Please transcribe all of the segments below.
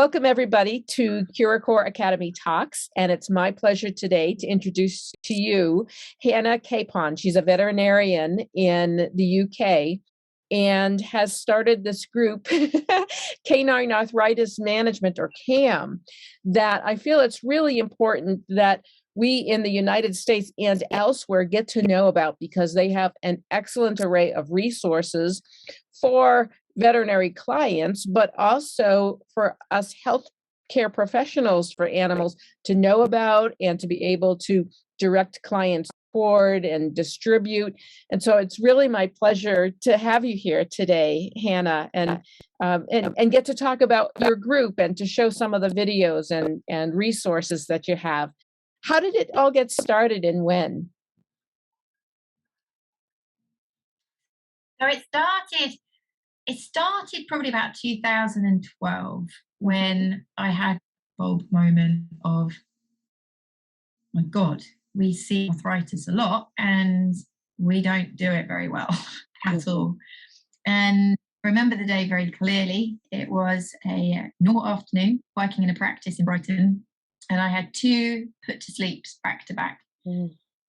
Welcome, everybody, to CuraCore Academy Talks. And it's my pleasure today to introduce to you Hannah Capon. She's a veterinarian in the UK and has started this group, Canine Arthritis Management, or CAM, that I feel it's really important that we in the United States and elsewhere get to know about, because they have an excellent array of resources for veterinary clients, but also for us healthcare professionals for animals to know about and to be able to direct clients toward and distribute. And so it's really my pleasure to have you here today, Hannah, and get to talk about your group and to show some of the videos and resources that you have. How did it all get started and when? So it started probably about 2012 when I had a bulb moment of, my God, we see arthritis a lot and we don't do it very well at all. And I remember the day very clearly. It was a normal afternoon working in a practice in Brighton, and I had two put to sleeps back to back.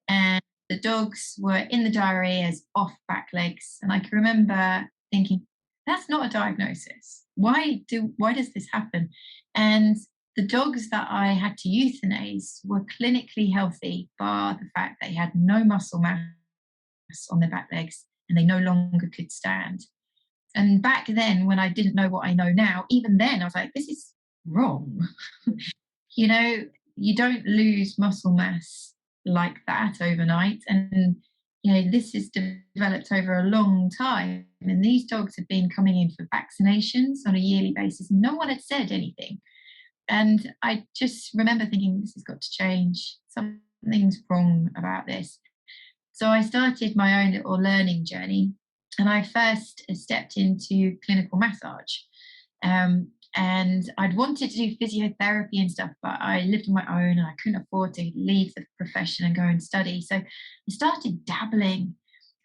And the dogs were in the diary as off back legs. And I can remember thinking, that's not a diagnosis. Why does this happen? And the dogs that I had to euthanize were clinically healthy, bar the fact they had no muscle mass on their back legs and they no longer could stand. And back then, when I didn't know what I know now, even then I was like, this is wrong. You don't lose muscle mass like that overnight. And this has developed over a long time. And these dogs have been coming in for vaccinations on a yearly basis. No one had said anything. And I just remember thinking, this has got to change. Something's wrong about this. So I started my own little learning journey. And I first stepped into clinical massage. And I'd wanted to do physiotherapy and stuff, but I lived on my own and I couldn't afford to leave the profession and go and study. So I started dabbling.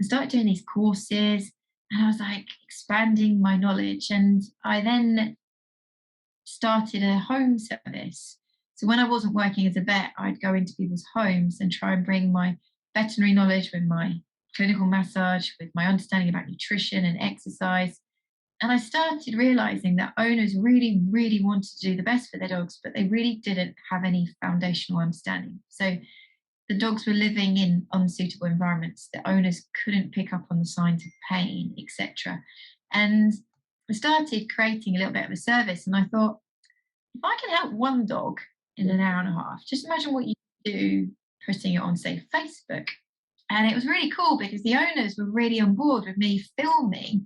I started doing these courses and I was like expanding my knowledge. And I then started a home service. So when I wasn't working as a vet, I'd go into people's homes and try and bring my veterinary knowledge with my clinical massage, with my understanding about nutrition and exercise. And I started realizing that owners really, really wanted to do the best for their dogs, but they really didn't have any foundational understanding. So the dogs were living in unsuitable environments. The owners couldn't pick up on the signs of pain, etc. And I started creating a little bit of a service. And I thought, if I can help one dog in an hour and a half, just imagine what you do putting it on, say, Facebook. And it was really cool because the owners were really on board with me filming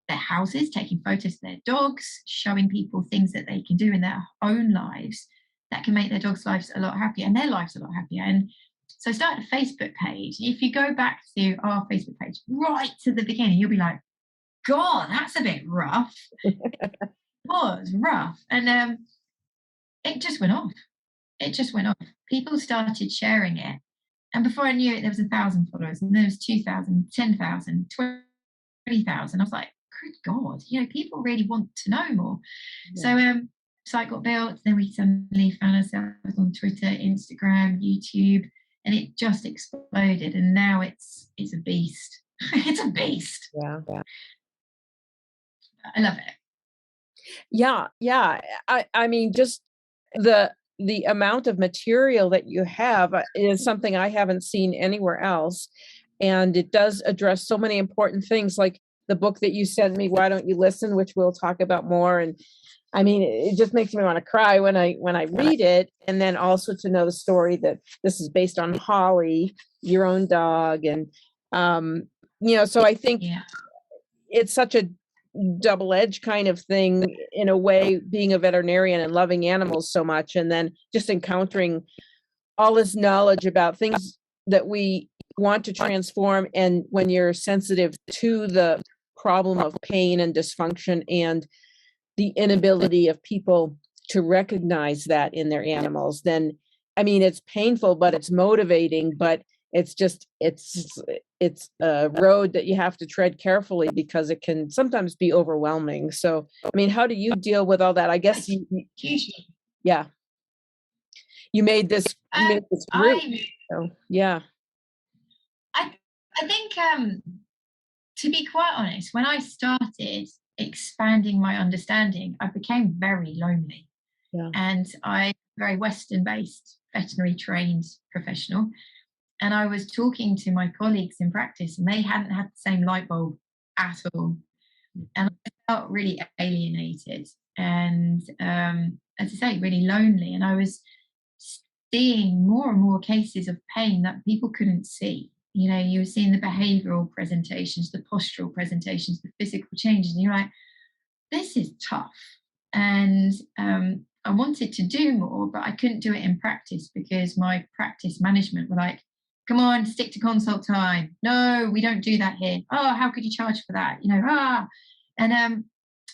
their houses, taking photos of their dogs, showing people things that they can do in their own lives that can make their dogs' lives a lot happier and their lives a lot happier. And so I started a Facebook page. If you go back to our Facebook page right to the beginning, you'll be like, God, that's a bit rough. It was rough. And it just went off. It just went off. People started sharing it. And before I knew it, there was 1,000 followers, and there was 2,000, 10,000, 20,000. I was like, good God, people really want to know more. Yeah. So site got built, then we suddenly found ourselves on Twitter, Instagram, YouTube, and it just exploded. And now it's a beast. It's a beast. Yeah. I love it. Yeah. I mean, just the amount of material that you have is something I haven't seen anywhere else. And it does address so many important things, like the book that you sent me, Why Don't You Listen, which we'll talk about more. And I mean, it just makes me want to cry when I read it. And then also to know the story that this is based on Holly, your own dog. And, so I think it's such a double-edged kind of thing in a way, being a veterinarian and loving animals so much, and then just encountering all this knowledge about things that we want to transform. And when you're sensitive to the problem of pain and dysfunction and the inability of people to recognize that in their animals, then I mean, it's painful, but it's motivating. But It's just, it's a road that you have to tread carefully because it can sometimes be overwhelming. So, I mean, how do you deal with all that? I guess Hugely. yeah, you made this group. I So, yeah. I think to be quite honest, when I started expanding my understanding, I became very lonely. Yeah. And I'm very Western based, veterinary trained professional. And I was talking to my colleagues in practice, and they hadn't had the same light bulb at all. And I felt really alienated and, as I say, really lonely. And I was seeing more and more cases of pain that people couldn't see. You know, you were seeing the behavioral presentations, the postural presentations, the physical changes, and you're like, this is tough. And I wanted to do more, but I couldn't do it in practice because my practice management were like, come on, stick to consult time. No, we don't do that here. Oh, how could you charge for that? You know, And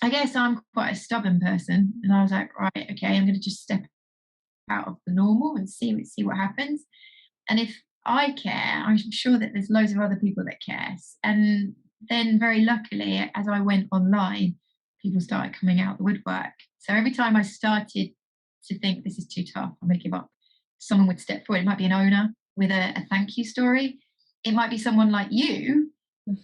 I guess I'm quite a stubborn person. And I was like, right, okay, I'm going to just step out of the normal and see what happens. And if I care, I'm sure that there's loads of other people that care. And then very luckily, as I went online, people started coming out the woodwork. So every time I started to think this is too tough, I'm going to give up, someone would step forward. It might be an owner with a thank you story. It might be someone like you who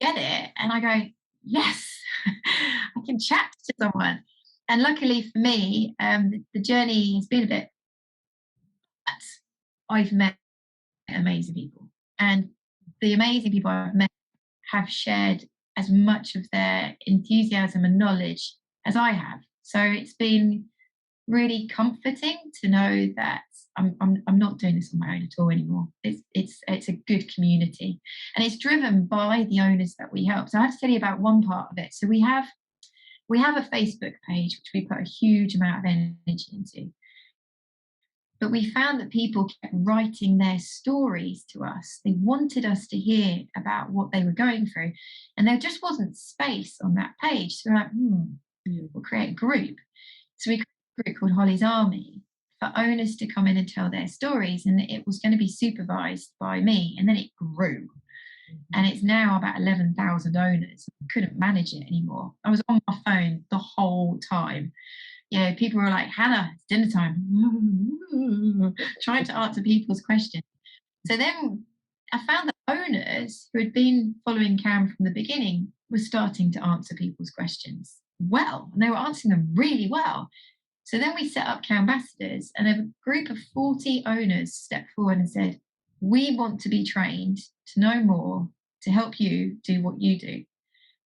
get it. And I go, yes, I can chat to someone. And luckily for me, the journey has been a bit, I've met amazing people. And the amazing people I've met have shared as much of their enthusiasm and knowledge as I have. So it's been really comforting to know that I'm not doing this on my own at all anymore. It's a good community, and it's driven by the owners that we help. So I have to tell you about one part of it. So we have a Facebook page which we put a huge amount of energy into. But we found that people kept writing their stories to us. They wanted us to hear about what they were going through. And there just wasn't space on that page. So we're like, we'll create a group. So we created a group called Holly's Army for owners to come in and tell their stories. And it was going to be supervised by me. And then it grew. And it's now about 11,000 owners. I couldn't manage it anymore. I was on my phone the whole time. You know, people were like, Hannah, it's dinner time, trying to answer people's questions. So then I found that owners who had been following Cam from the beginning were starting to answer people's questions well, and they were answering them really well. So then we set up Cambassadors, and a group of 40 owners stepped forward and said, we want to be trained to know more to help you do what you do.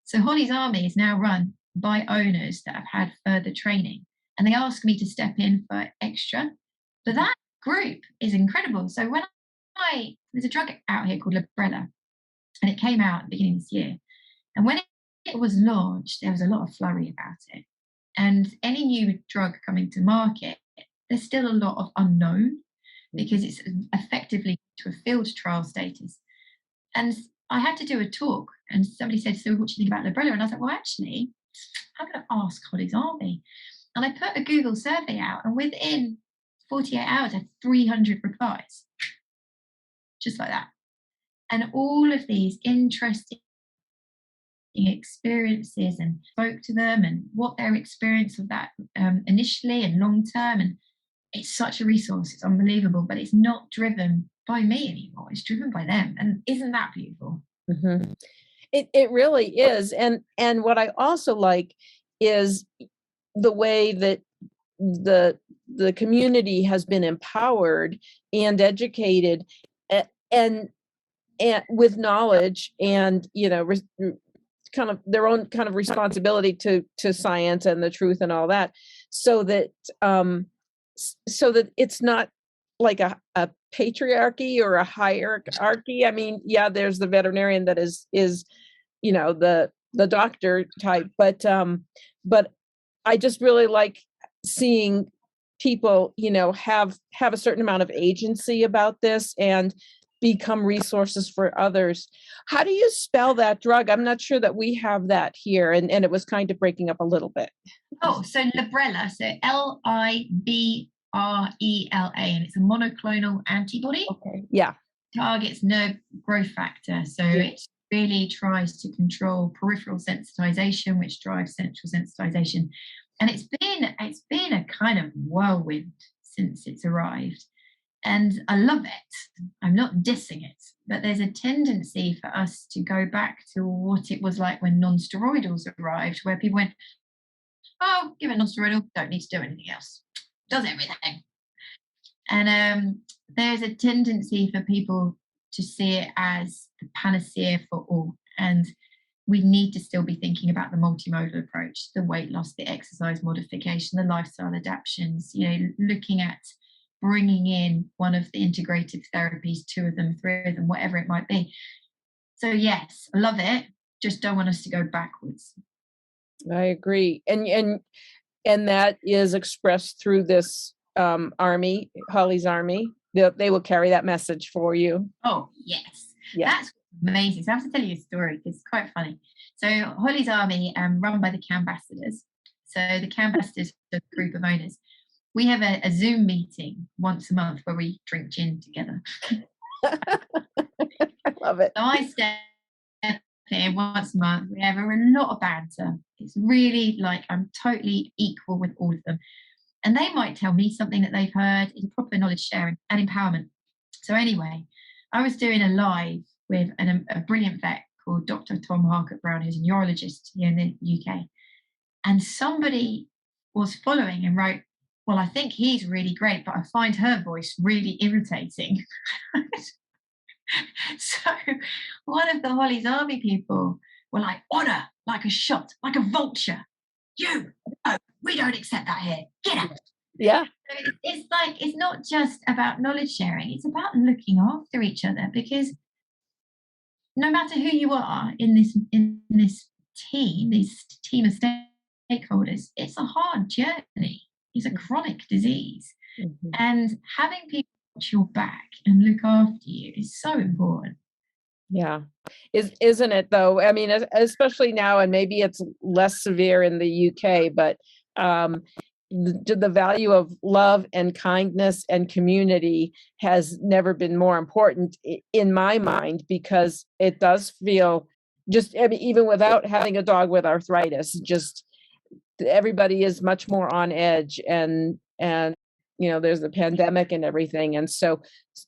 So Holly's Army is now run by owners that have had further training, and they ask me to step in for extra. But that group is incredible. So when there's a drug out here called Librela, and it came out at the beginning of this year. And when it was launched, there was a lot of flurry about it. And any new drug coming to market, there's still a lot of unknown because it's effectively to a field trial status. And I had to do a talk, and somebody said, so what do you think about Librela? And I was like, well, actually, I'm going to ask Holly's Army. And I put a Google survey out, and within 48 hours, I had 300 replies. Just like that. And all of these interesting experiences, and spoke to them and what their experience of that initially and long term. And it's such a resource. It's unbelievable, but it's not driven by me anymore. It's driven by them. And isn't that beautiful? Mm-hmm. It really is. And what I also like is the way that the community has been empowered and educated and with knowledge and, you know, kind of their own kind of responsibility to science and the truth and all that, so that it's not like a patriarchy or a hierarchy. I mean, yeah, there's the veterinarian that is, you know, the doctor type, but I just really like seeing people, you know, have a certain amount of agency about this and become resources for others. How do you spell that drug? I'm not sure that we have that here, and it was kind of breaking up a little bit. Oh, so Librela, so Librela. RELA, and it's a monoclonal antibody. Okay. Yeah. Targets nerve growth factor. So it really tries to control peripheral sensitization, which drives central sensitization. And it's been a kind of whirlwind since it's arrived. And I love it. I'm not dissing it, but there's a tendency for us to go back to what it was like when non-steroidals arrived, where people went, oh, give it non-steroidal, don't need to do anything else. Does everything. And there's a tendency for people to see it as the panacea for all. And we need to still be thinking about the multimodal approach, the weight loss, the exercise modification, the lifestyle adaptations, looking at bringing in one of the integrative therapies, 2 of them, 3 of them, whatever it might be. So yes, I love it. Just don't want us to go backwards. I agree. And that is expressed through this Army, Holly's Army. They will carry that message for you. Oh, yes. Yeah. That's amazing. So I have to tell you a story because it's quite funny. So Holly's Army, run by the Canbassadors. So the Canbassadors are a group of owners. We have a Zoom meeting once a month where we drink gin together. I love it. So I step in once a month. We have a lot of banter. It's really like I'm totally equal with all of them. And they might tell me something that they've heard. It's proper knowledge sharing and empowerment. So anyway, I was doing a live with a brilliant vet called Dr. Tom Harcourt Brown, who's a neurologist here in the UK. And somebody was following and wrote, well, I think he's really great, but I find her voice really irritating. So one of the Holly's Army people were like, order, like a shot, like a vulture. We don't accept that here. Get out. Yeah. So it's not just about knowledge sharing. It's about looking after each other, because no matter who you are in this team of stakeholders, it's a hard journey. It's a chronic disease. Mm-hmm. And having people watch your back and look after you is so important. Yeah. Isn't it though? I mean, especially now, and maybe it's less severe in the UK, but the value of love and kindness and community has never been more important in my mind, because it does feel even without having a dog with arthritis, just everybody is much more on edge, and there's the pandemic and everything. And so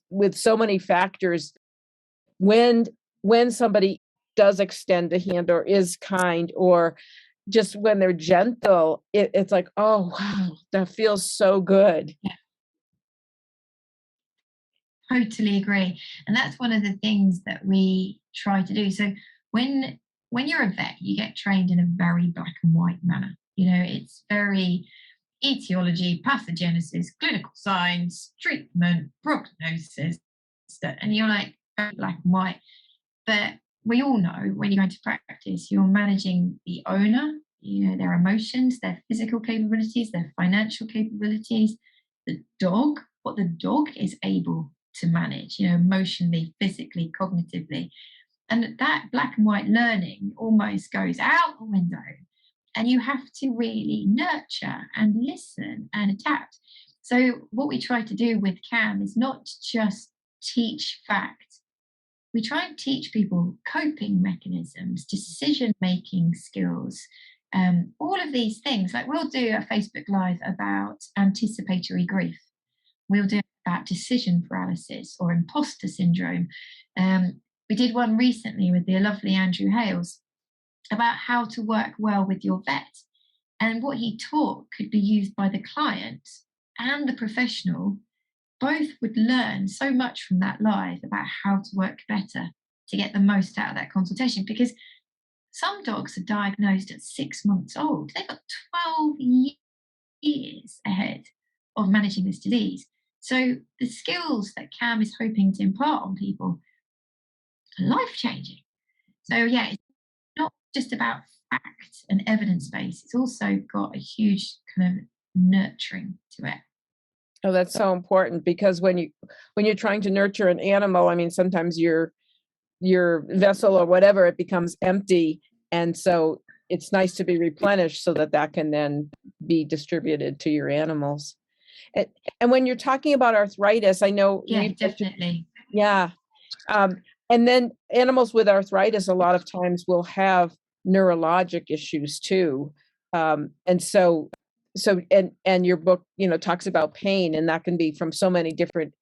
with so many factors, when somebody does extend a hand or is kind, or just when they're gentle, it's like, oh, wow, that feels so good. Yeah. Totally agree. And that's one of the things that we try to do. So when you're a vet, you get trained in a very black and white manner. It's very etiology, pathogenesis, clinical signs, treatment, prognosis, and you're like black and white. But we all know when you go into practice, you're managing the owner, their emotions, their physical capabilities, their financial capabilities, the dog, what the dog is able to manage, emotionally, physically, cognitively. And that black and white learning almost goes out the window. And you have to really nurture and listen and adapt. So what we try to do with CAM is not just teach facts. We try and teach people coping mechanisms, decision-making skills, all of these things. Like we'll do a Facebook Live about anticipatory grief. We'll do about decision paralysis or imposter syndrome. We did one recently with the lovely Andrew Hales about how to work well with your vet. And what he taught could be used by the client and the professional. Both would learn so much from that live about how to work better to get the most out of that consultation, because some dogs are diagnosed at 6 months old. They've got 12 years ahead of managing this disease. So the skills that CAM is hoping to impart on people are life-changing. So yeah, it's not just about fact and evidence base. It's also got a huge kind of nurturing to it. Oh, that's so important, because when you're trying to nurture an animal, I mean, sometimes your vessel or whatever, it becomes empty. And so it's nice to be replenished so that can then be distributed to your animals. And when you're talking about arthritis, I know Yeah, we've, definitely. yeah. And then animals with arthritis a lot of times will have neurologic issues too. And and your book, talks about pain, and that can be from so many different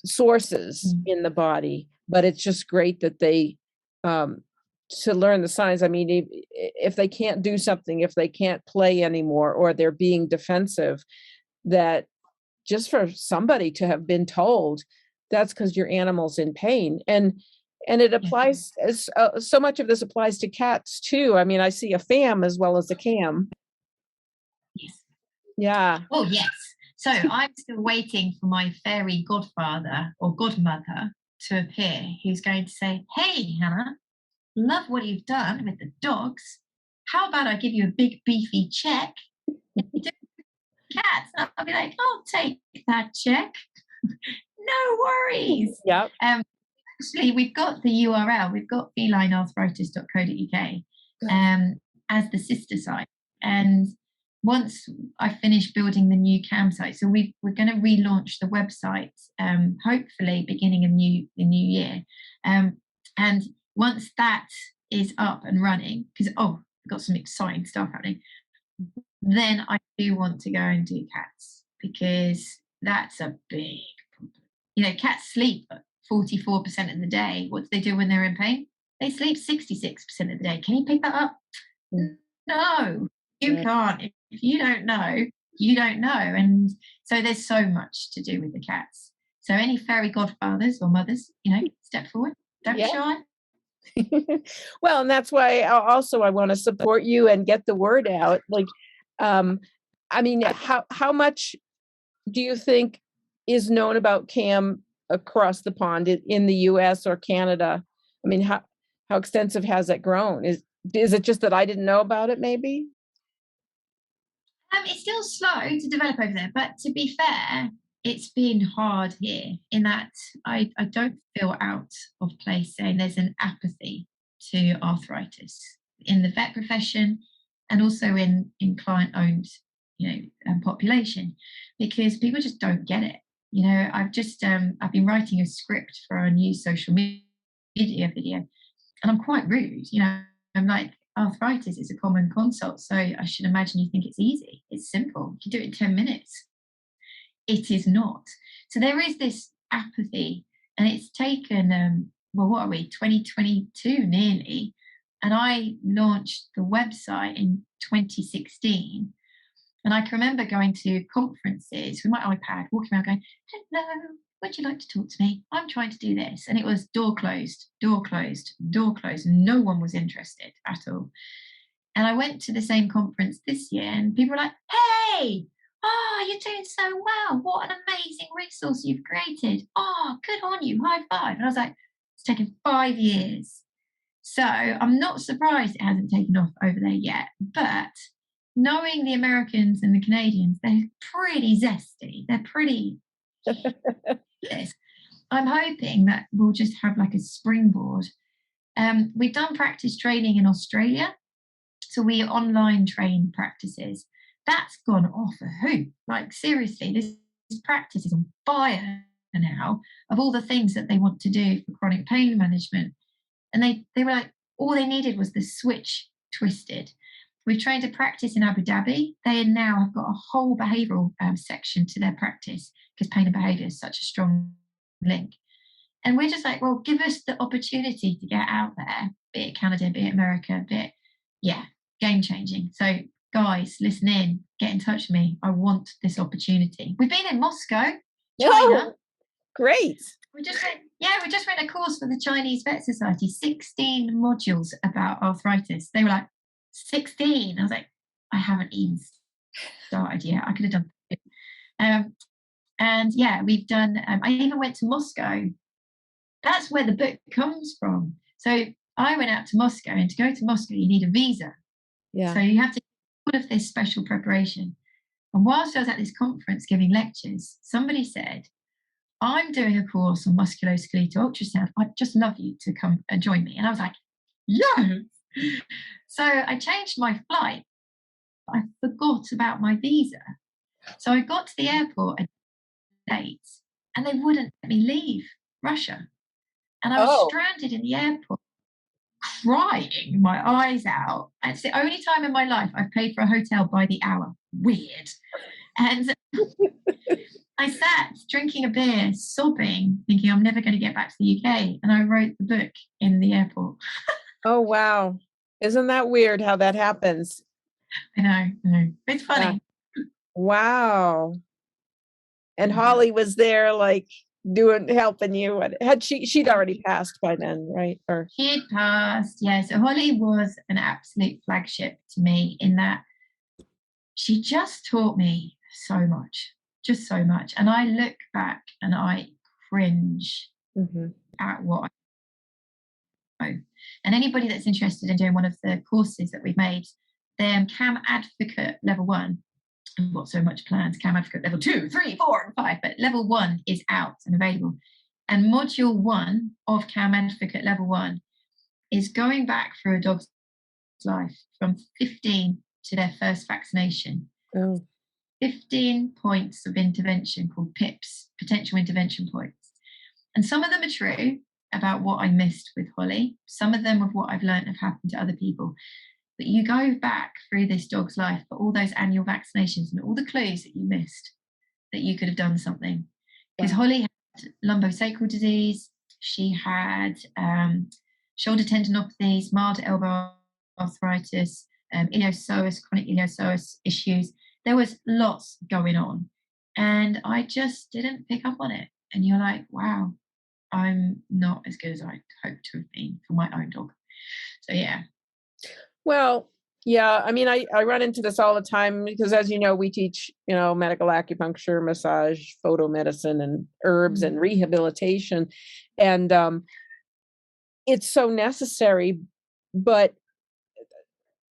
sources Mm. in the body. But it's just great that they to learn the signs. I mean, if they can't do something, if they can't play anymore, or they're being defensive, that just for somebody to have been told that's because your animal's in pain. And it Yeah. applies as so much of this applies to cats too. I mean, I see a fam as well as a cam. Yes. Yeah. Oh, yes. So I'm still waiting for my fairy godfather or godmother to appear, who's going to say, "Hey, Hannah, love what you've done with the dogs. How about I give you a big beefy check? You do cats." And I'll be like, "I'll take that check. No worries." Yep. Actually, we've got the URL. We've got felinearthritis.co.uk as the sister site. And once I finish building the new CAM site, so we're going to relaunch the website, hopefully beginning of the new year. And once that is up and running, because I've got some exciting stuff happening, then I do want to go and do cats, because that's a big problem. Cats sleep 44% of the day. What do they do when they're in pain? They sleep 66% of the day. Can you pick that up? No, you can't. If you don't know, you don't know. And so there's so much to do with the cats. So any fairy godfathers or mothers, step forward. Don't be shy. Well, and that's why I want to support you and get the word out. Like, I mean, how much do you think is known about CAM across the pond in the US or Canada? I mean, how extensive has it grown? Is it just that I didn't know about it, maybe? It's still slow to develop over there, but to be fair, it's been hard here in that I don't feel out of place saying there's an apathy to arthritis in the vet profession and also in client-owned, population, because people just don't get it. I've been writing a script for a new social media video, and I'm quite rude. I'm like, arthritis is a common consult, so I should imagine you think it's easy. It's simple. You can do it in 10 minutes. It is not. So there is this apathy, and it's taken, what are we, 2022 nearly, and I launched the website in 2016. And I can remember going to conferences with my iPad, walking around going, "Hello, would you like to talk to me? I'm trying to do this." And it was door closed, door closed, door closed. No one was interested at all. And I went to the same conference this year, and people were like, "Hey, you're doing so well. What an amazing resource you've created. Oh, good on you. High five." And I was like, it's taken 5 years. So I'm not surprised it hasn't taken off over there yet. But knowing the Americans and the Canadians, they're pretty zesty. They're pretty. Yes. I'm hoping that we'll just have like a springboard. We've done practice training in Australia. So we online train practices. That's gone off a hoop. Like, seriously, this practice is on fire now of all the things that they want to do for chronic pain management. And they were like, all they needed was the switch twisted. We've trained a practice in Abu Dhabi. They now have got a whole behavioural section to their practice, because pain and behaviour is such a strong link. And we're just like, well, give us the opportunity to get out there, be it Canada, be it America, game changing. So guys, listen in, get in touch with me. I want this opportunity. We've been in Moscow, China. Oh, great. We just went a course for the Chinese Vet Society, 16 modules about arthritis. They were like, 16. I was like, I haven't even started yet. I could have done it. And we've done, I even went to Moscow. That's where the book comes from. So I went out to Moscow, and to go to Moscow, you need a visa. Yeah. So you have to do all of this special preparation. And whilst I was at this conference giving lectures, somebody said, "I'm doing a course on musculoskeletal ultrasound. I'd just love you to come and join me." And I was like, yes. So I changed my flight. I forgot about my visa. So I got to the airport at late and they wouldn't let me leave Russia. And I was Oh, stranded in the airport crying my eyes out. It's the only time in my life I've paid for a hotel by the hour. Weird. And I sat drinking a beer, sobbing, thinking I'm never going to get back to the UK. And I wrote the book in the airport. oh, wow. Isn't that weird how that happens? I know. It's Yeah. funny. Wow. And Yeah. Holly was there, like helping you. She'd already passed by then, right? Or She had passed, yeah. So Holly was an absolute flagship to me in that she just taught me so much, just so much. And I look back and I cringe at what I know. And anybody that's interested in doing one of the courses that we've made, CAM Advocate Level 1, I've got so much planned, CAM Advocate Level 2, 3, 4, and 5, but Level 1 is out and available. And Module 1 of CAM Advocate Level 1 is going back through a dog's life from 15 to their first vaccination. 15 points of intervention called PIPs, potential intervention points. And some of them are true about what I missed with Holly. Some of them of what I've learned have happened to other people. But you go back through this dog's life for all those annual vaccinations and all the clues that you missed, that you could have done something. Because Holly had lumbosacral disease, she had shoulder tendinopathies, mild elbow arthritis, iliopsoas, chronic iliopsoas issues. There was lots going on. And I just didn't pick up on it. And you're like, wow, I'm not as good as I hoped to have been for my own dog. So, yeah. Well, yeah, I mean, I run into this all the time because, as you know, we teach, medical acupuncture, massage, photomedicine, and herbs and rehabilitation. And it's so necessary, but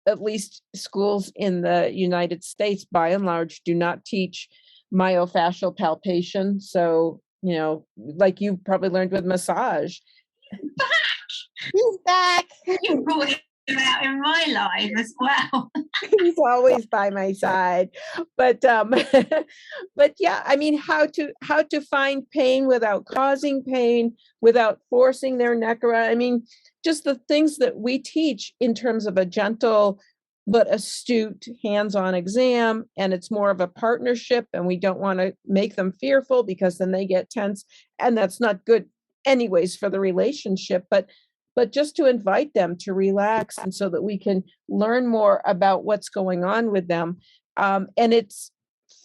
at least schools in the United States, by and large, do not teach myofascial palpation. So, like you probably learned with massage. He's back. You brought him out in my life as well. He's always by my side. But but yeah, I mean, how to find pain without causing pain, without forcing their neck around. I mean, just the things that we teach in terms of a gentle but astute hands-on exam, and it's more of a partnership, and we don't want to make them fearful because then they get tense, and that's not good anyways for the relationship. But just to invite them to relax, and so that we can learn more about what's going on with them. And it's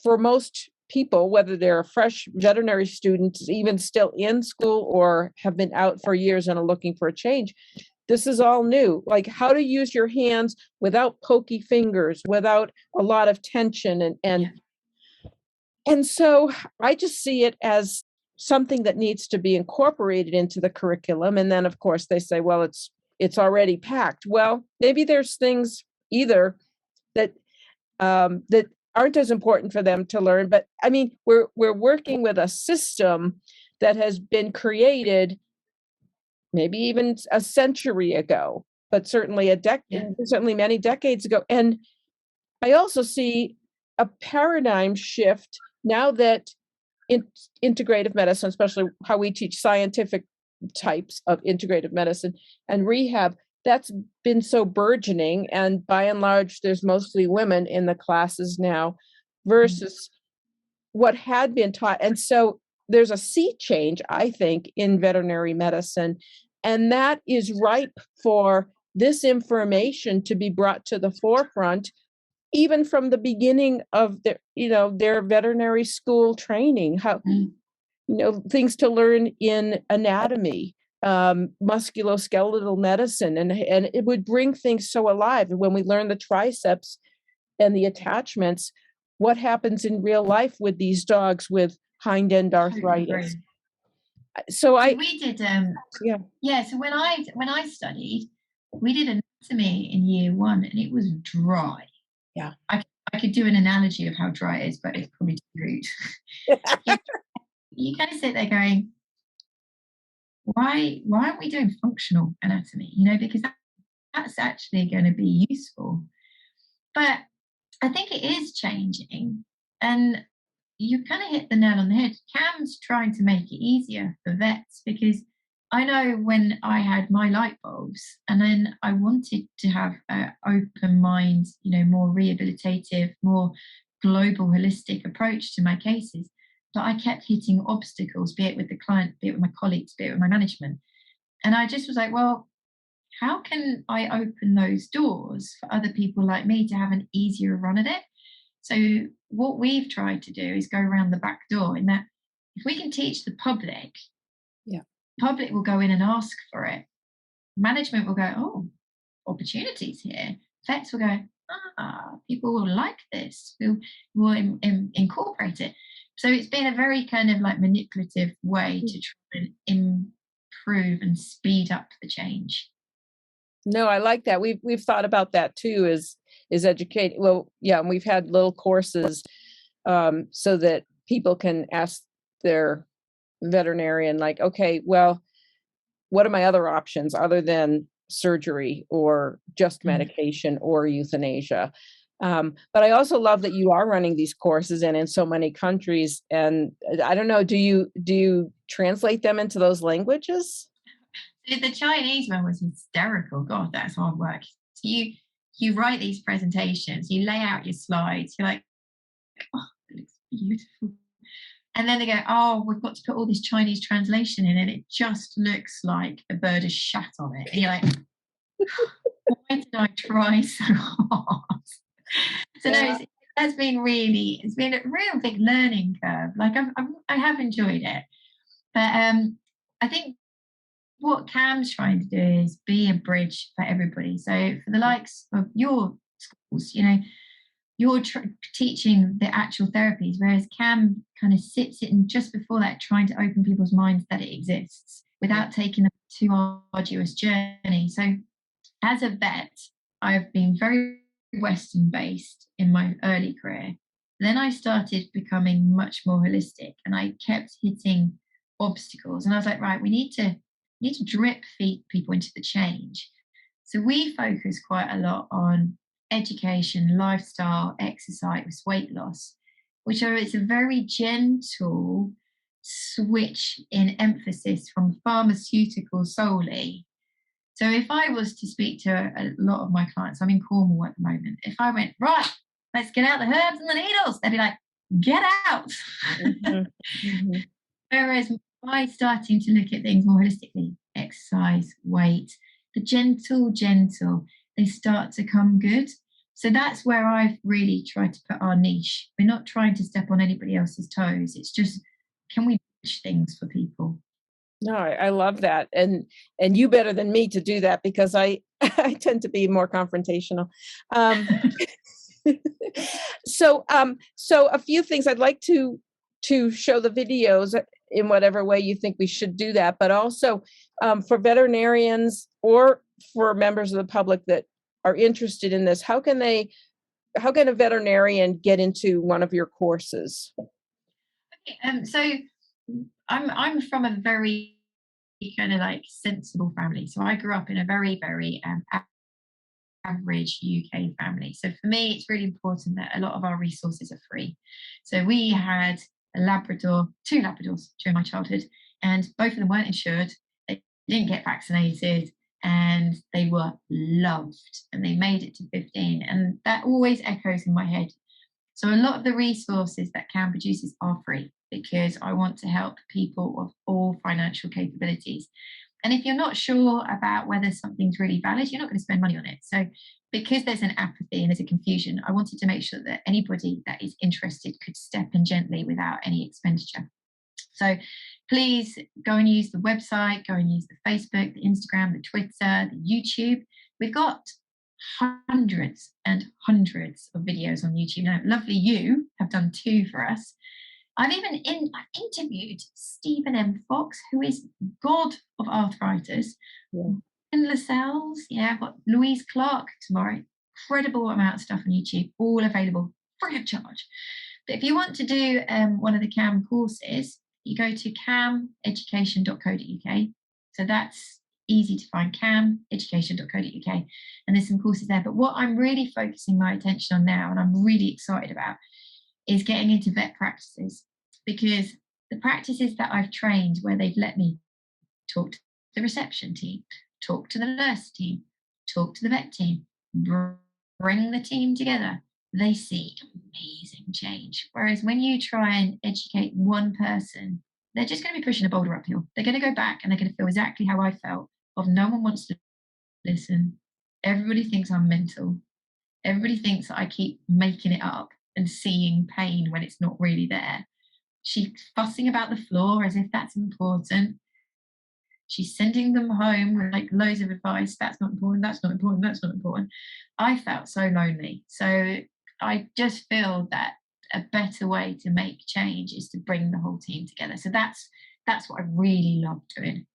for most people, whether they're a fresh veterinary student, even still in school, or have been out for years and are looking for a change, this is all new. Like how to use your hands without pokey fingers, without a lot of tension. And so I just see it as something that needs to be incorporated into the curriculum. And then, of course, they say, well, it's already packed. Well, maybe there's things either that that aren't as important for them to learn. But I mean, we're working with a system that has been created maybe even a century ago, but certainly certainly many decades ago. And I also see a paradigm shift now that integrative medicine, especially how we teach scientific types of integrative medicine and rehab, that's been so burgeoning. And by and large, there's mostly women in the classes now versus what had been taught. And so there's a sea change, I think, in veterinary medicine. And that is ripe for this information to be brought to the forefront, even from the beginning of their veterinary school training. How things to learn in anatomy, musculoskeletal medicine, and it would bring things so alive. And when we learn the triceps and the attachments, what happens in real life with these dogs with hind end arthritis? So we did so when I studied, we did anatomy in year 1 and it was dry. Yeah, I could do an analogy of how dry it is, but it's probably too rude. You kind of sit there going, why aren't we doing functional anatomy? Because that's actually going to be useful. But I think it is changing. And you kind of hit the nail on the head. CAM's trying to make it easier for vets, because I know when I had my light bulbs and then I wanted to have an open mind, more rehabilitative, more global, holistic approach to my cases, but I kept hitting obstacles, be it with the client, be it with my colleagues, be it with my management. And I just was like, well, how can I open those doors for other people like me to have an easier run at it? So what we've tried to do is go around the back door, in that if we can teach the public, Yeah. public will go in and ask for it. Management will go, oh, opportunities here. Vets will go, people will like this. We'll incorporate it. So it's been a very kind of like manipulative way to try and improve and speed up the change. No, I like that. We've thought about that too, is educate. Well, yeah, and we've had little courses so that people can ask their veterinarian, like, okay, well, what are my other options other than surgery or just medication or euthanasia? But I also love that you are running these courses and in so many countries. And I don't know, do you translate them into those languages? The Chinese one was hysterical. God, that's hard work. So you write these presentations, you lay out your slides, you're like, oh, it looks beautiful. And then they go, oh, we've got to put all this Chinese translation in, and it just looks like a bird has shat on it. And you're like, why did I try so hard? So no, it's been a real big learning curve. Like I have enjoyed it, but I think what CAM's trying to do is be a bridge for everybody. So for the likes of your schools, you're teaching the actual therapies, whereas CAM kind of sits in just before that, trying to open people's minds that it exists without taking them too arduous journey. So as a vet, I've been very Western based in my early career. Then I started becoming much more holistic, and I kept hitting obstacles. And I was like, right, we need to drip feed people into the change. So we focus quite a lot on education, lifestyle, exercise, weight loss, it's a very gentle switch in emphasis from pharmaceutical solely. So if I was to speak to a lot of my clients, I'm in Cornwall at the moment. If I went, right, let's get out the herbs and the needles, they'd be like, get out. Whereas by starting to look at things more holistically, exercise, weight, the gentle, they start to come good. So that's where I've really tried to put our niche. We're not trying to step on anybody else's toes. It's just, can we push things for people? No, I love that. And you better than me to do that, because I tend to be more confrontational. So a few things I'd like to show the videos in whatever way you think we should do that, but also for veterinarians or for members of the public that are interested in this, how can a veterinarian get into one of your courses? Okay, so I'm from a very kind of like sensible family. So I grew up in a very, very average UK family. So for me, it's really important that a lot of our resources are free. So we had two Labradors during my childhood, and both of them weren't insured. They didn't get vaccinated, and they were loved, and they made it to 15. And that always echoes in my head. So a lot of the resources that CAM produces are free, because I want to help people of all financial capabilities. And if you're not sure about whether something's really valid, you're not going to spend money on it. So because there's an apathy and there's a confusion, I wanted to make sure that anybody that is interested could step in gently without any expenditure. So please go and use the website, go and use the Facebook, the Instagram, the Twitter, the YouTube. We've got hundreds and hundreds of videos on YouTube. Now, lovely you have done 2 for us. I've interviewed Stephen M. Fox, who is god of arthritis. In Lascelles, I've got Louise Clark tomorrow. Incredible amount of stuff on YouTube, all available free of charge. But if you want to do one of the CAM courses, you go to cameducation.co.uk. So that's easy to find, cameducation.co.uk. And there's some courses there. But what I'm really focusing my attention on now, and I'm really excited about, is getting into vet practices, because the practices that I've trained where they've let me talk to the reception team, talk to the nurse team, talk to the vet team, bring the team together, they see amazing change. Whereas when you try and educate one person, they're just going to be pushing a boulder uphill. They're going to go back and they're going to feel exactly how I felt of no one wants to listen. Everybody thinks I'm mental. Everybody thinks that I keep making it up and seeing pain when it's not really there. She's fussing about the floor as if that's important. She's sending them home with like loads of advice. That's not important. That's not important. That's not important. I felt so lonely. So I just feel that a better way to make change is to bring the whole team together. So that's what I really love doing.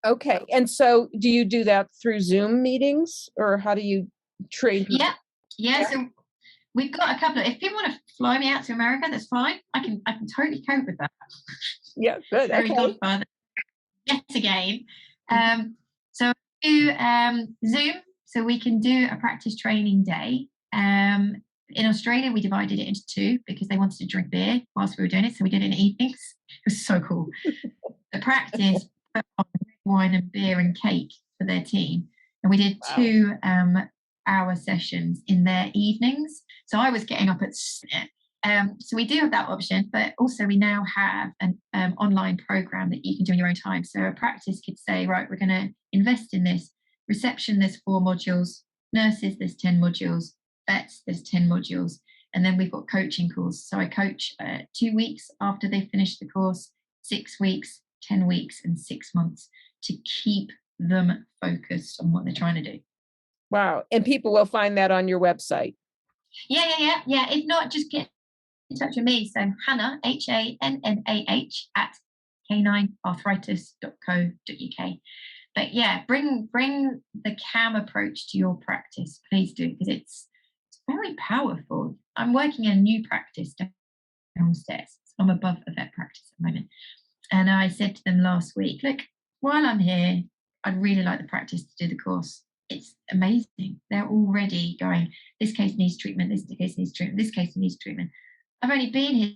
Okay. And so do you do that through Zoom meetings, or how do you train people? Yeah. So we've got a couple of, if people want to fly me out to America, that's fine. I can totally cope with that. Yeah, good. Very Okay. godfather. Yet again. So we do Zoom, so we can do a practice training day. In Australia, we divided it into two because they wanted to drink beer whilst we were doing it. So we did it in evenings. It was so cool. The practice put on wine and beer and cake for their team. And we did 2 hour sessions in their evenings. So I was getting up at so we do have that option, but also we now have an online program that you can do in your own time. So a practice could say, right, we're going to invest in this. Reception, there's 4 modules. Nurses, there's 10 modules. Vets, there's 10 modules. And then we've got coaching calls. So I coach 2 weeks after they finish the course, 6 weeks, 10 weeks, and 6 months to keep them focused on what they're trying to do. Wow. And people will find that on your website. Yeah. If not, just get in touch with me. So Hannah, HANNAH at caninearthritis.co.uk. But yeah, bring the CAM approach to your practice, please do, because it's very powerful. I'm working in a new practice downstairs. I'm above a vet practice at the moment. And I said to them last week, look, while I'm here, I'd really like the practice to do the course. It's amazing. They're already going, this case needs treatment, this case needs treatment, this case needs treatment. I've only been here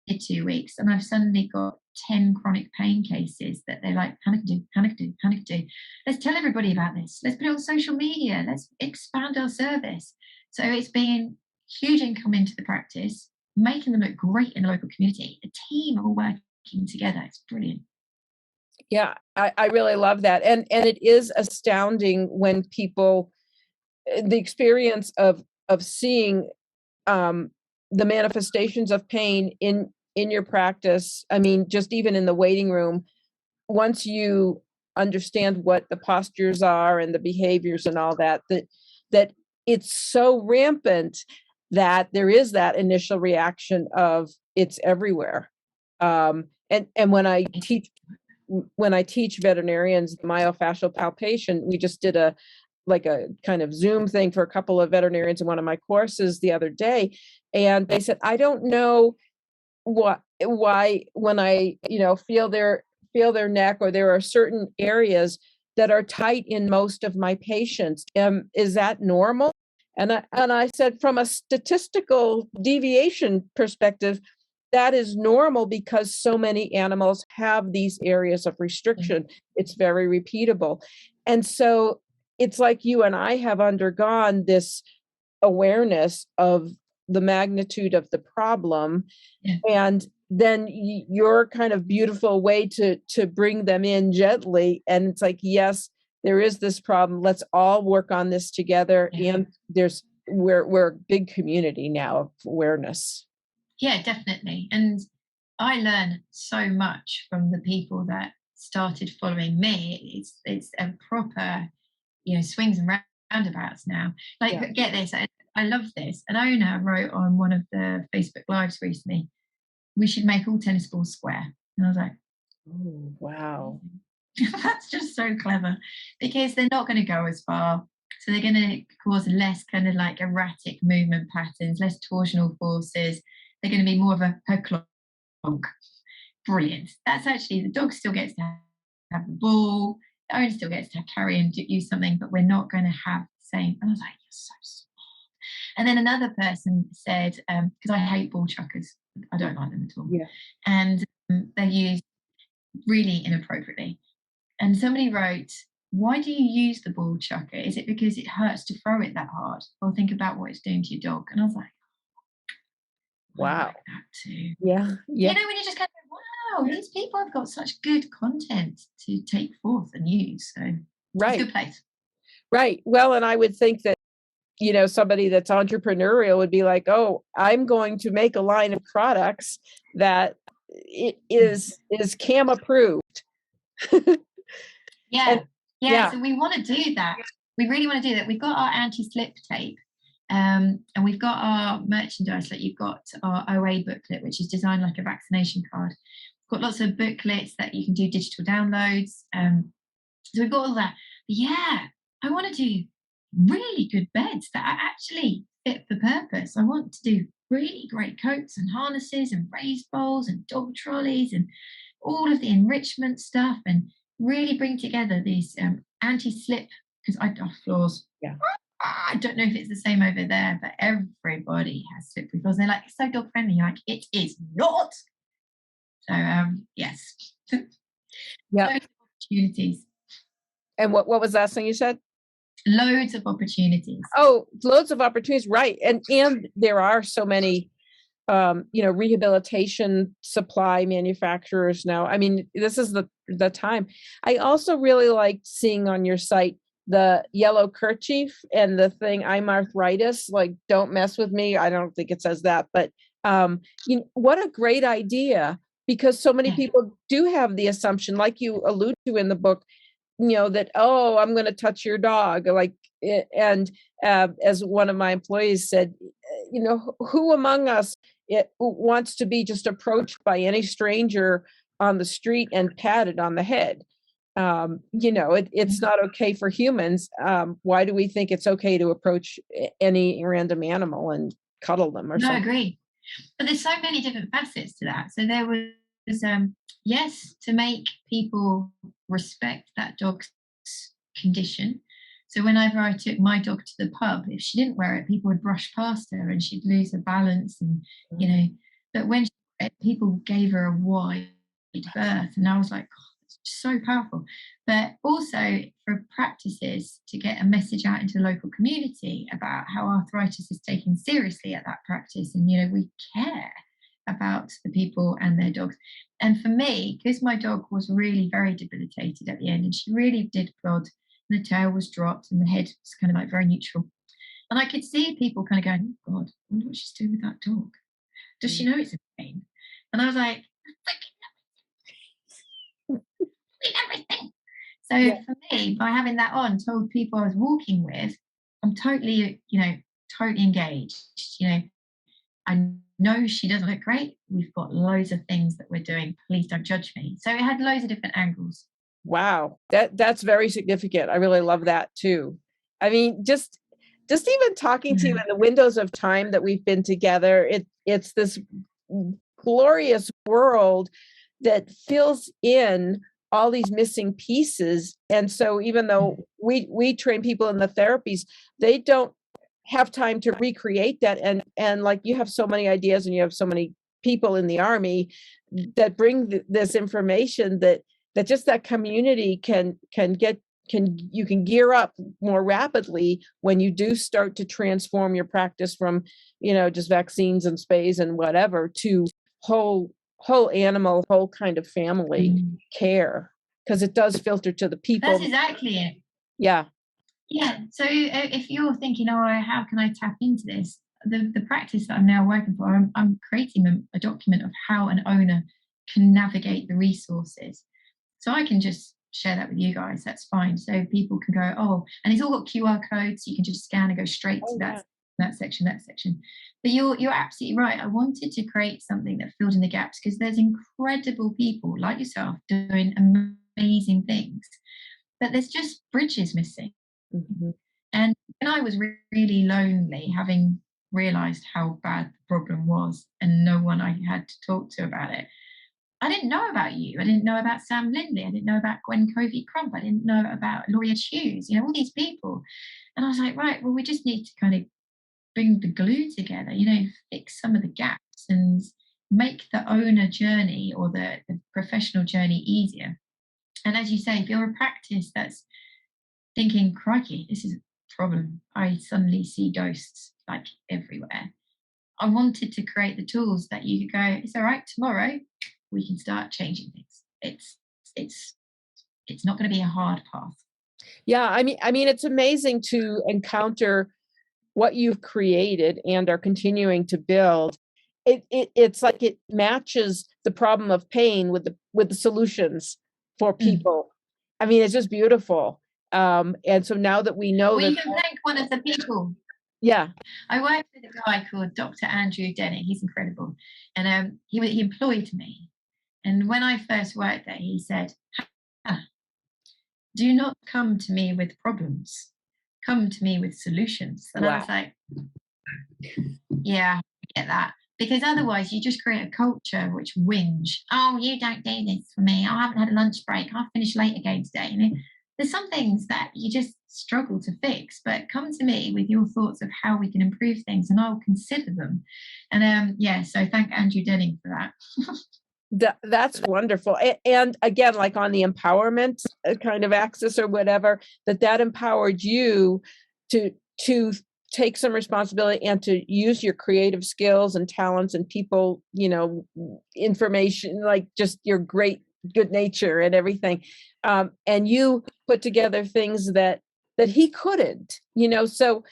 2 weeks and I've suddenly got 10 chronic pain cases that they're like, Hannah can do. Let's tell everybody about this. Let's put it on social media. Let's expand our service. So it's been huge income into the practice, making them look great in the local community. The team are all working together. It's brilliant. Yeah, I really love that. And it is astounding when people, the experience of seeing the manifestations of pain in your practice. I mean, just even in the waiting room, once you understand what the postures are and the behaviors and all that, that it's so rampant that there is that initial reaction of it's everywhere. And when I teach veterinarians myofascial palpation, we just did a kind of Zoom thing for a couple of veterinarians in one of my courses the other day. And they said, I don't know why when I, feel their neck, or there are certain areas that are tight in most of my patients. Is that normal? And I said, from a statistical deviation perspective, that is normal because so many animals have these areas of restriction. It's very repeatable. And so it's like you and I have undergone this awareness of the magnitude of the problem. Yeah. And then your kind of beautiful way to bring them in gently. And it's like, yes, there is this problem. Let's all work on this together. Yeah. And we're a big community now of awareness. Yeah, definitely. And I learned so much from the people that started following me. It's a proper, swings and roundabouts now. Like, Yeah. Get this, I love this. An owner wrote on one of the Facebook Lives recently, we should make all tennis balls square. And I was like, oh, wow. That's just so clever, because they're not going to go as far. So they're going to cause less kind of like erratic movement patterns, less torsional forces. They're going to be more of a clonk. Brilliant. That's actually, the dog still gets to have the ball, the owner still gets to carry and use something, but we're not going to have the same. And I was like, you're so smart. And then another person said, because I hate ball chuckers, I don't like them at all. Yeah. And they're used really inappropriately. And somebody wrote, why do you use the ball chucker? Is it because it hurts to throw it that hard? Or think about what it's doing to your dog. And I was like, I Wow. like that too. Yeah. Yeah. You know, when you just kind of, wow, these people have got such good content to take forth and use. So it's Right. a good place. Right. Well, and I would think that, you know, somebody that's entrepreneurial would be like, oh, I'm going to make a line of products that is CAM approved. Yeah. And- yeah. So we want to do that. We really want to do that. We've got our anti-slip tape. And we've got our merchandise, like you've got our OA booklet, which is designed like a vaccination card. We've got lots of booklets that you can do digital downloads. So we've got all that. But yeah, I want to do really good beds that are actually fit for purpose. I want to do really great coats and harnesses and raised bowls and dog trolleys and all of the enrichment stuff, and really bring together these anti-slip, because I floors. Yeah. I don't know if it's the same over there, but everybody has slippery floors. And they're like, it's so dog friendly. You're like, it is not. So yes. Yeah. Loads of opportunities. And what was that thing you said? Loads of opportunities. Oh, loads of opportunities, right? And there are so many, you know, rehabilitation supply manufacturers now. I mean, this is the time. I also really liked seeing on your site the yellow kerchief and the thing, I'm arthritis, like, don't mess with me. I don't think it says that, but you know, what a great idea, because so many people do have the assumption, like you allude to in the book, you know, that, oh, I'm going to touch your dog, like, and as one of my employees said, you know, who among us wants to be just approached by any stranger on the street and patted on the head? You know, it's not okay for humans. Why do we think it's okay to approach any random animal and cuddle them or something? I agree. But there's so many different facets to that. So there was, yes, to make people respect that dog's condition. So whenever I took my dog to the pub, if she didn't wear it, people would brush past her and she'd lose her balance, and, you know, but when people gave her a wide berth, and I was like, so powerful. But also for practices to get a message out into the local community about how arthritis is taken seriously at that practice, and, you know, we care about the people and their dogs. And for me, because my dog was really very debilitated at the end, and she really did plod, and the tail was dropped and the head was kind of like very neutral, and I could see people kind of going, oh God, I wonder what she's doing with that dog. Does she know it's in pain? And I was like, everything. So for me, by having that on, told people I was walking with, I'm totally, you know, totally engaged. You know, I know she doesn't look great. We've got loads of things that we're doing. Please don't judge me. So it had loads of different angles. Wow, that's very significant. I really love that too. I mean, just even talking to you in the windows of time that we've been together, it's this glorious world that fills in all these missing pieces. And so even though we train people in the therapies, they don't have time to recreate that. And like, you have so many ideas and you have so many people in the Army that bring this information that just that community you can gear up more rapidly when you do start to transform your practice from, you know, just vaccines and spays and whatever to whole animal, whole kind of family care, because it does filter to the people. That's exactly it. Yeah. So if you're thinking, oh, how can I tap into this? The practice that I'm now working for, I'm creating a document of how an owner can navigate the resources. So I can just share that with you guys. That's fine. So people can go, oh, and it's all got QR codes. So you can just scan and go straight to that section. But you're absolutely right. I wanted to create something that filled in the gaps, because there's incredible people like yourself doing amazing things, but there's just bridges missing. Mm-hmm. And when I was really lonely, having realized how bad the problem was and no one I had to talk to about it, I didn't know about you. I didn't know about Sam Lindley. I didn't know about Gwen Covey-Crump. I didn't know about Lauria Hughes, you know, all these people. And I was like, right, well, we just need to kind of bring the glue together, fix some of the gaps and make the owner journey or the professional journey easier. And as you say, if you're a practice that's thinking, crikey, this is a problem, I suddenly see ghosts like everywhere. I wanted to create the tools that you could go, it's all right, tomorrow we can start changing things. It's not going to be a hard path. Yeah, I mean, it's amazing to encounter what you've created and are continuing to build. It's like it matches the problem of pain with the solutions for people. I mean, it's just beautiful. And so now that we know Well, that, you can thank one of the people. yeah, I worked with a guy called Dr. Andrew Denning. He's incredible. And he employed me. And when I first worked there, he said, do not come to me with problems. Come to me with solutions. And I was like, yeah, I get that. Because otherwise you just create a culture which whinge. Oh, you don't do this for me. I haven't had a lunch break. I finished late again today. There's some things that you just struggle to fix, but come to me with your thoughts of how we can improve things and I'll consider them. And so thank Andrew Denning for that. That's wonderful. And again, like on the empowerment kind of axis or whatever, that empowered you to take some responsibility and to use your creative skills and talents and people, information, like just your great good nature and everything. And you put together things that he couldn't, so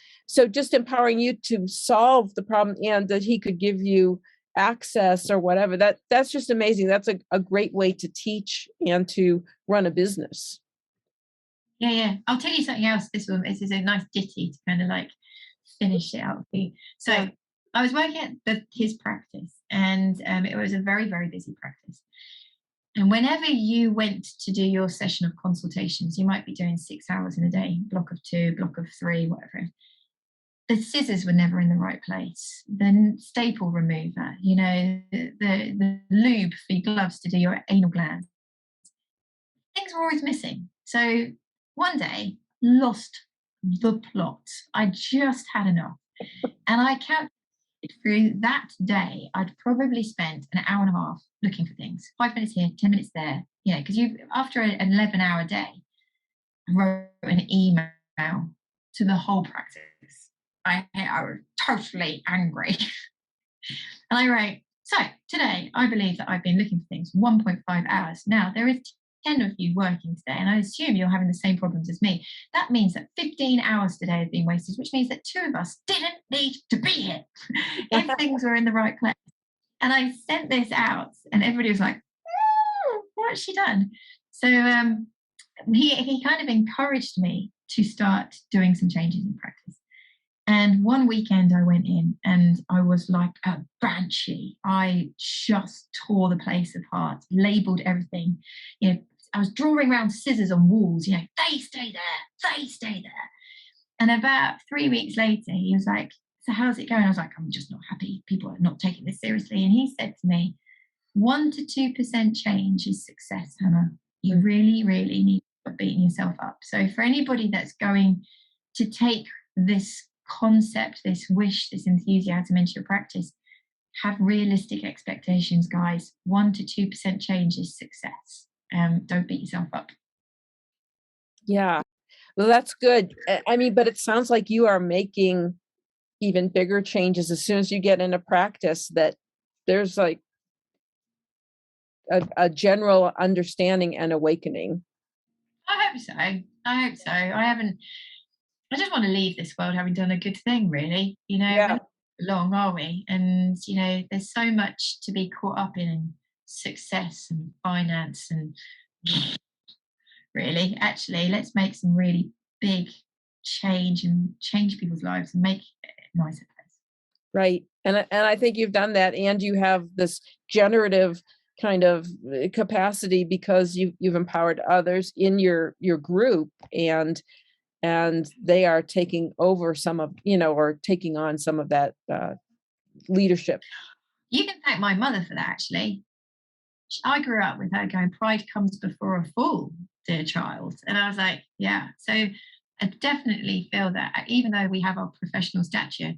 just empowering you to solve the problem and that he could give you access or whatever, that's just amazing. That's a great way to teach and to run a business. Yeah. I'll tell you something else. This is a nice ditty to kind of like finish it out for you. So yeah. I was working at his practice and it was a very, very busy practice. And whenever you went to do your session of consultations, you might be doing 6 hours in a day, block of 2, block of 3, whatever. The scissors were never in the right place. The staple remover, the lube for your gloves to do your anal glands. Things were always missing. So one day, lost the plot. I just had enough. And I calculated through that day, I'd probably spent an hour and a half looking for things. 5 minutes here, 10 minutes there. Because after an 11-hour day, I wrote an email to the whole practice. I was totally angry. And I wrote, so today I believe that I've been looking for things 1.5 hours. Now there is 10 of you working today, and I assume you're having the same problems as me. That means that 15 hours today have been wasted, which means that 2 of us didn't need to be here if things were in the right place. And I sent this out, and everybody was like, what's she done? So he kind of encouraged me to start doing some changes in practice. And one weekend I went in and I was like a banshee. I just tore the place apart, labeled everything. I was drawing around scissors on walls, they stay there. And about 3 weeks later, he was like, so how's it going? I was like, I'm just not happy. People are not taking this seriously. And he said to me, 1% to 2% change is success, Hannah. You really, really need to stop beating yourself up. So for anybody that's going to take this concept, this wish, this enthusiasm into your practice, have realistic expectations, guys. 1% to 2% change is success. Don't beat yourself up. Yeah, well, that's good. I mean, but it sounds like you are making even bigger changes as soon as you get into practice, that there's like a general understanding and awakening. I hope so. I just want to leave this world having done a good thing, really. We're not long, are we? And there's so much to be caught up in success and finance, and really, actually, let's make some really big change and change people's lives and make it a nicer place. Right. And I think you've done that, and you have this generative kind of capacity because you've empowered others in your group, and they are taking over some of, or taking on some of that leadership. You can thank my mother for that, actually. I grew up with her going, pride comes before a fall, dear child. And I was like, yeah. So I definitely feel that even though we have our professional stature,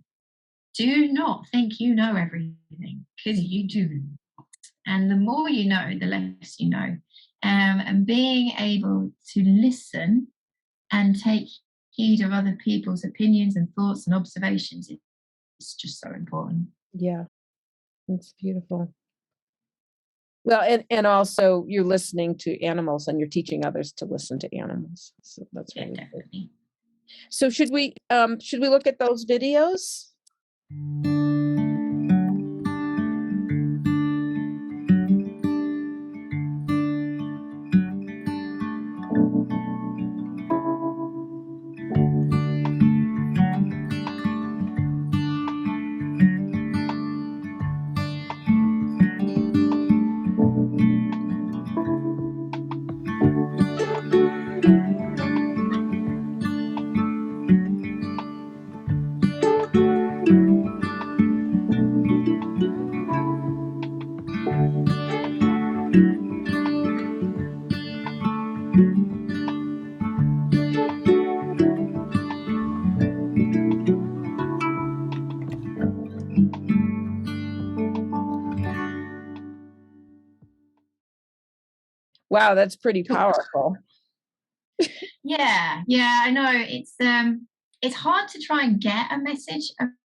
do not think you know everything, because you do not. And the more you know, the less you know. And being able to listen and take heed of other people's opinions and thoughts and observations is just so important. Yeah, it's beautiful. Well, and also you're listening to animals and you're teaching others to listen to animals. So that's Yeah, really good. definitely. So should we look at those videos? Wow, that's pretty powerful. Yeah, I know. It's hard to try and get a message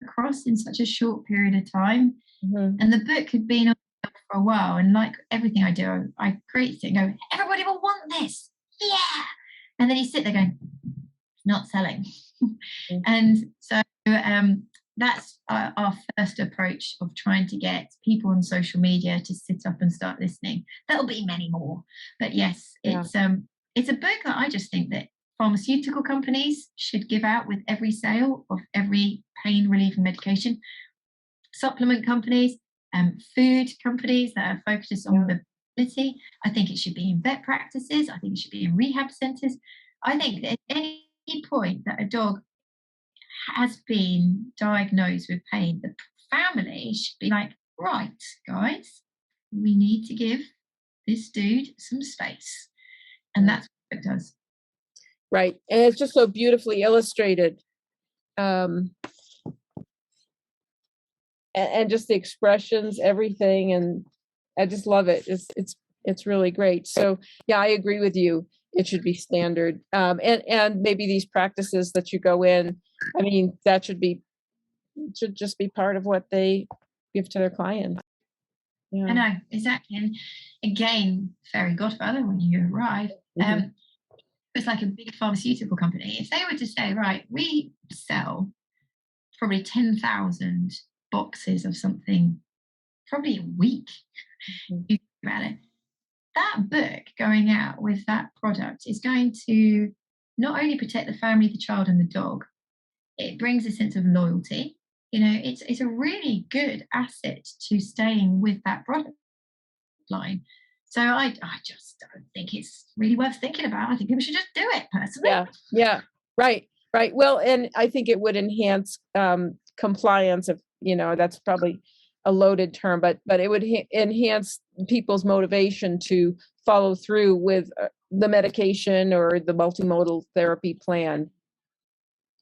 across in such a short period of time. Mhm. And the book had been on for a while, and like everything I do, I create it and go, everybody will want this. Yeah. And then you sit there going, not selling. Mm. And so that's our first approach of trying to get people on social media to sit up and start listening. There'll be many more, but yes, Yeah. it's a book that I just think that pharmaceutical companies should give out with every sale of every pain relieving medication. Supplement companies, food companies that are focused on mobility. I think it should be in vet practices. I think it should be in rehab centres. I think that at any point that a dog has been diagnosed with pain, the family should be like, right, guys, we need to give this dude some space. And that's what it does. Right. And it's just so beautifully illustrated. And just the expressions, everything, and I just love it. It's really great. So yeah, I agree with you. It should be standard. And maybe these practices that you go in, I mean, that should just be part of what they give to their clients. I Yeah. know, exactly. And again, fairy godfather, when you arrive, Mhm. it's like a big pharmaceutical company. If they were to say, right, we sell probably 10,000 boxes of something probably a week, Mhm. you think about it, that book going out with that product is going to not only protect the family, the child, and the dog, it brings a sense of loyalty. You know, it's a really good asset to staying with that product line. So I just don't think it's really worth thinking about. I think people should just do it personally. Yeah. Right. Right. Well, and I think it would enhance compliance if, that's probably a loaded term, but it would enhance people's motivation to follow through with the medication or the multimodal therapy plan.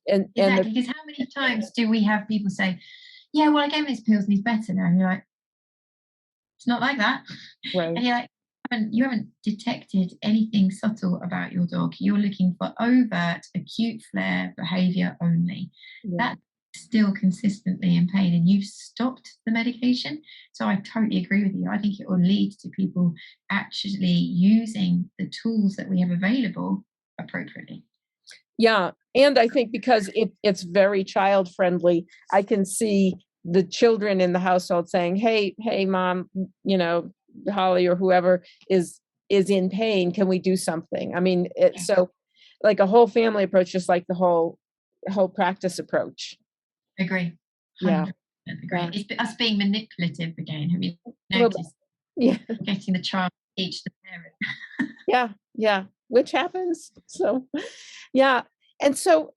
And Exactly. Because how many times do we have people say, yeah, well, I gave him his pills and he's better now. And you're like, it's not like that. right. And you're like, you haven't detected anything subtle about your dog. You're looking for overt, acute flare behavior only. Yeah. That's still consistently in pain, and you've stopped the medication. So I totally agree with you. I think it will lead to people actually using the tools that we have available appropriately. Yeah, and I think because it's very child friendly, I can see the children in the household saying, "Hey, mom, Holly or whoever is in pain. Can we do something?" I mean, so like a whole family approach, just like the whole practice approach. Agree. Yeah. 100% agree. It's us being manipulative again. Have you Well, noticed? yeah, Getting the child to teach the parent. yeah, which happens. So, yeah, and so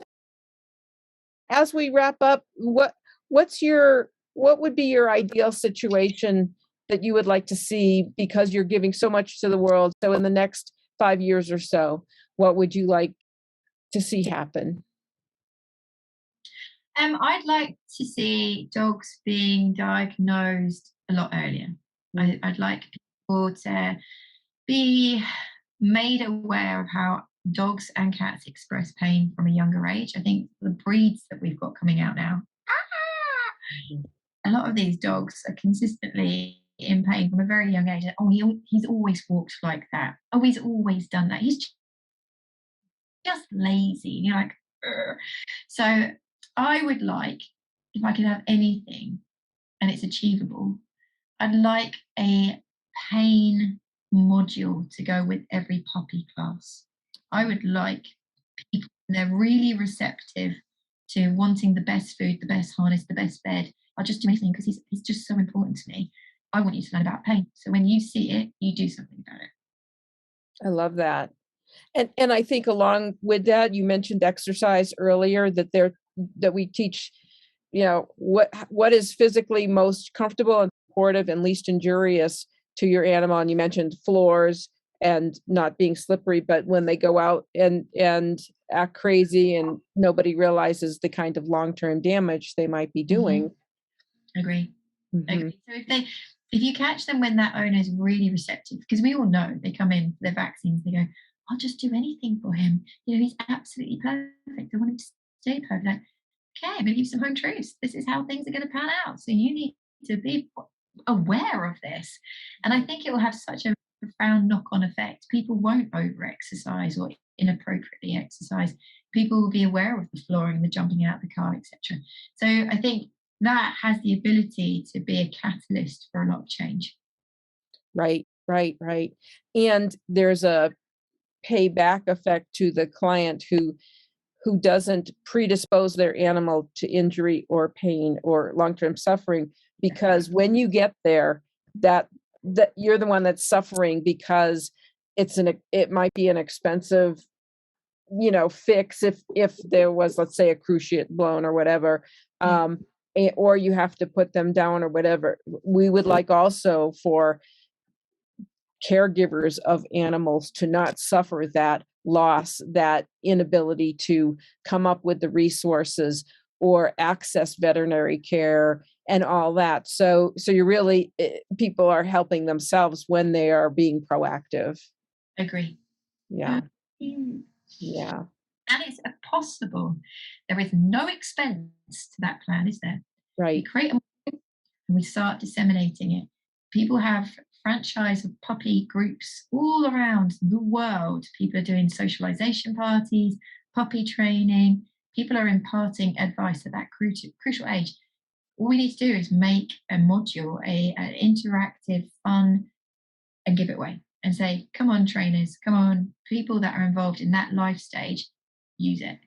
as we wrap up, what would be your ideal situation that you would like to see because you're giving so much to the world? So in the next 5 years or so, what would you like to see happen? I'd like to see dogs being diagnosed a lot earlier. I'd like people to be made aware of how dogs and cats express pain from a younger age. I think the breeds that we've got coming out now, a lot of these dogs are consistently in pain from a very young age. Oh, he's always walked like that. Oh, he's always done that. He's just lazy. And you're like, "Ugh." So I would like, if I could have anything and it's achievable, I'd like a pain module to go with every puppy class. I would like people, they're really receptive to wanting the best food, the best harness, the best bed. I'll just do anything because he's just so important to me. I want you to learn about pain. So when you see it, you do something about it. I love that. And I think along with that, you mentioned exercise earlier, that we teach, what is physically most comfortable and supportive and least injurious to your animal. And you mentioned floors and not being slippery, but when they go out and act crazy and nobody realizes the kind of long-term damage they might be doing. Agree. Mhm. Agree. So if you catch them when that owner is really receptive, because we all know they come in for their vaccines, they go, I'll just do anything for him. He's absolutely perfect. I want him to stay perfect. Like, okay, I'm going to give you some home truths. This is how things are going to pan out. So you need to be aware of this. And I think it will have such a profound knock-on effect. People won't over-exercise or inappropriately exercise. People will be aware of the flooring, the jumping out of the car, etc. So I think that has the ability to be a catalyst for a lot of change. Right, right, right. And there's a payback effect to the client who doesn't predispose their animal to injury or pain or long-term suffering, because when you get there, that you're the one that's suffering because it might be an expensive, fix if there was, let's say, a cruciate blown or whatever, or you have to put them down or whatever. We would like also for caregivers of animals to not suffer that loss, that inability to come up with the resources or access veterinary care and all that. So you really, people are helping themselves when they are being proactive. Agree. Yeah. Mm. Yeah. And it's possible. There is no expense to that plan, is there? We Right. create a model and we start disseminating it. People have franchise of puppy groups all around the world. People are doing socialization parties, puppy training. People are imparting advice at that crucial age. All we need to do is make a module, an interactive, fun, and give it away and say, come on, trainers, come on, people that are involved in that life stage, use it.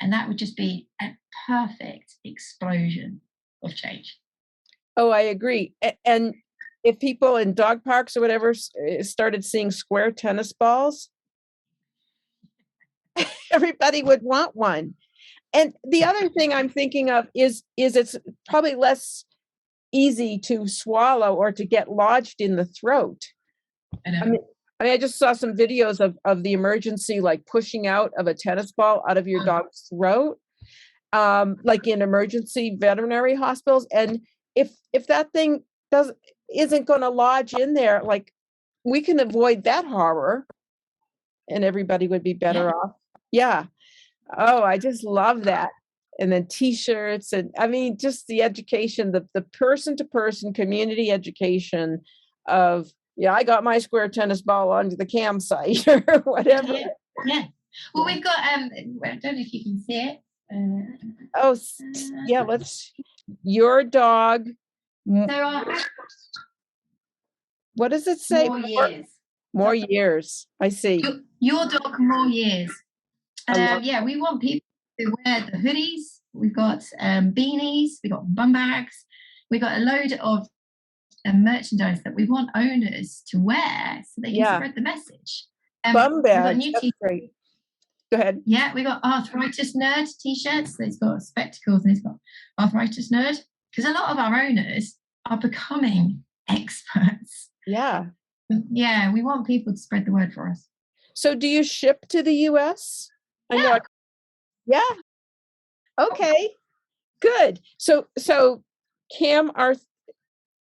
And that would just be a perfect explosion of change. Oh, I agree. And if people in dog parks or whatever started seeing square tennis balls, everybody would want one. And the other thing I'm thinking of is it's probably less easy to swallow or to get lodged in the throat. I mean, I just saw some videos of the emergency, like pushing out of a tennis ball out of your dog's throat, like in emergency veterinary hospitals. And if that thing isn't going to lodge in there, like, we can avoid that horror, and everybody would be better off. Yeah. Oh, I just love that. And then T-shirts, and I mean, just the education, the person to person community education of, I got my square tennis ball onto the campsite or whatever. Yeah. Well, we've got, I don't know if you can see it. Oh, yeah, your dog. There are What does it say? more years. More years. I see. Your dog more years. Yeah, we want people to wear the hoodies. We've got beanies. We've got bum bags. We've got a load of merchandise that we want owners to wear so they can spread the message. Bum bags. We've got new great. Go ahead. Yeah, we got Arthritis Nerd t-shirts. So it's got spectacles and it's got Arthritis Nerd. Because a lot of our owners are becoming experts. Yeah. Yeah, we want people to spread the word for us. So do you ship to the US? Yeah. Yeah. Okay. Good. So Cam Arth,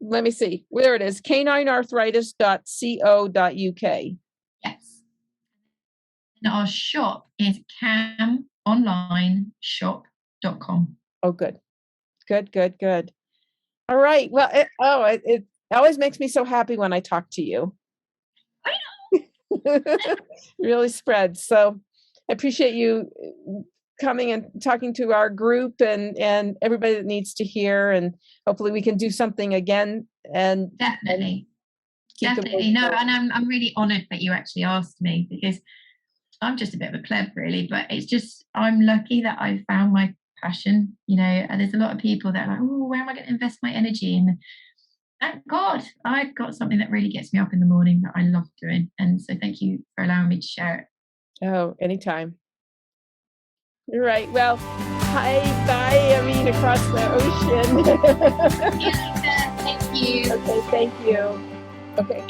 let me see. There it is. caninearthritis.co.uk. Yes. And our shop is camonlineshop.com. Oh, good. Good. All right. Well, it always makes me so happy when I talk to you. I know. Really spreads. So I appreciate you coming and talking to our group and everybody that needs to hear, and hopefully we can do something again. And definitely. No, and I'm really honored that you actually asked me, because I'm just a bit of a pleb really, but it's just, I'm lucky that I found my passion, and there's a lot of people that are like, oh, where am I going to invest my energy? And thank God I've got something that really gets me up in the morning that I love doing. And so thank you for allowing me to share it. Oh, anytime. You're right. Well, bye, I mean, across the ocean. Thank you. Okay, thank you. Okay.